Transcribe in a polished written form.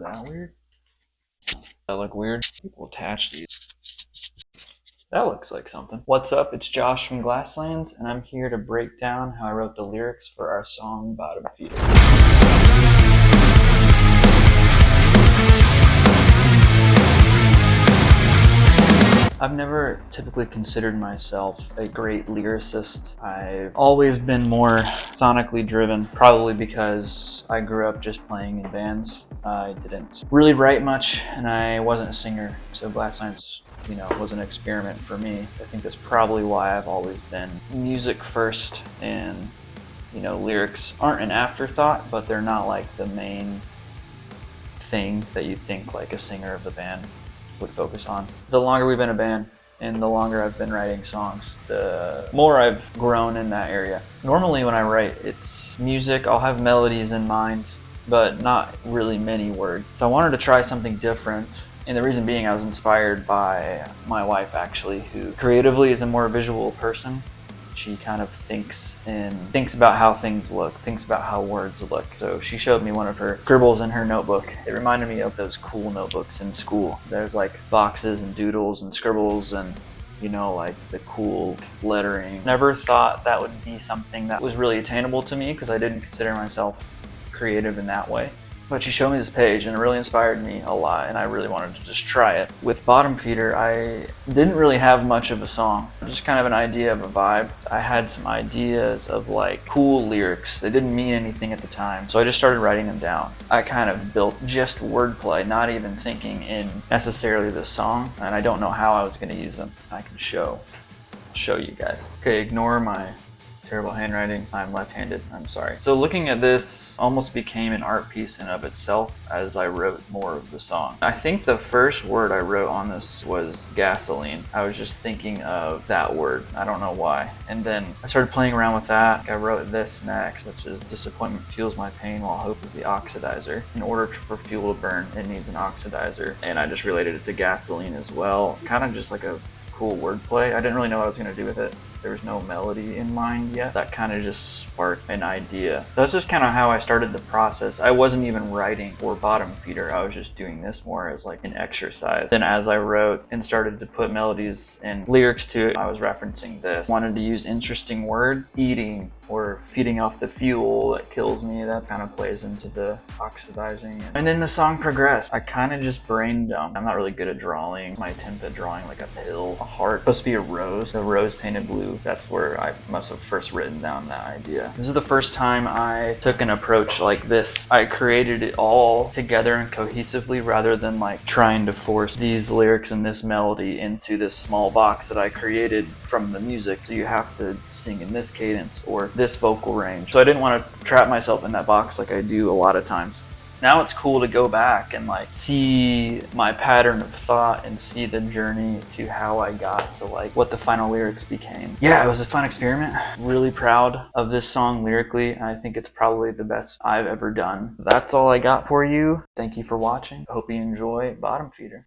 that weird? That look weird? People attach these. That looks like something. What's up? It's Josh from Glasslands, and I'm here to break down how I wrote the lyrics for our song Bottom Feeder. I've never typically considered myself a great lyricist. I've always been more sonically driven, probably because I grew up just playing in bands. I didn't really write much, and I wasn't a singer, so Glasslands, was an experiment for me. I think that's probably why I've always been music first, and lyrics aren't an afterthought, but they're not like the main thing that you think like a singer of the band would focus on. The longer we've been a band and the longer I've been writing songs, the more I've grown in that area. Normally when I write, it's music, I'll have melodies in mind, but not really many words. So I wanted to try something different, and the reason being I was inspired by my wife actually, who creatively is a more visual person. She kind of thinks about how things look, thinks about how words look. So she showed me one of her scribbles in her notebook. It reminded me of those cool notebooks in school. There's like boxes and doodles and scribbles and like the cool lettering. Never thought that would be something that was really attainable to me because I didn't consider myself creative in that way. But she showed me this page and it really inspired me a lot, and I really wanted to just try it. With Bottom Feeder, I didn't really have much of a song, just kind of an idea of a vibe. I had some ideas of like cool lyrics. They didn't mean anything at the time, so I just started writing them down. I kind of built just wordplay, not even thinking in necessarily the song, and I don't know how I was going to use them. I can show you guys. Okay, ignore my terrible handwriting. I'm left-handed, I'm sorry. So looking at this almost became an art piece in of itself as I wrote more of the song. I think the first word I wrote on this was gasoline. I was just thinking of that word. I don't know why. And then I started playing around with that. I wrote this next, which is disappointment fuels my pain while hope is the oxidizer. In order for fuel to burn, it needs an oxidizer. And I just related it to gasoline as well. Kind of just like a cool wordplay. I didn't really know what I was going to do with it. There was no melody in mind yet. That kind of just sparked an idea. That's just kind of how I started the process. I wasn't even writing for Bottom Feeder. I was just doing this more as like an exercise. Then as I wrote and started to put melodies and lyrics to it, I was referencing this. Wanted to use interesting words. Eating or feeding off the fuel that kills me. That kind of plays into the oxidizing. And then the song progressed. I kind of just brain dumped. I'm not really good at drawing. My attempt at drawing like a pill, a heart, supposed to be a rose. The rose painted blue. That's where I must have first written down that idea. This is the first time I took an approach like this. I created it all together and cohesively rather than like trying to force these lyrics and this melody into this small box that I created from the music. So you have to sing in this cadence or this vocal range. So I didn't want to trap myself in that box like I do a lot of times. Now it's cool to go back and like see my pattern of thought and see the journey to how I got to like what the final lyrics became. Yeah, it was a fun experiment. Really proud of this song lyrically. I think it's probably the best I've ever done. That's all I got for you. Thank you for watching. I hope you enjoy Bottom Feeder.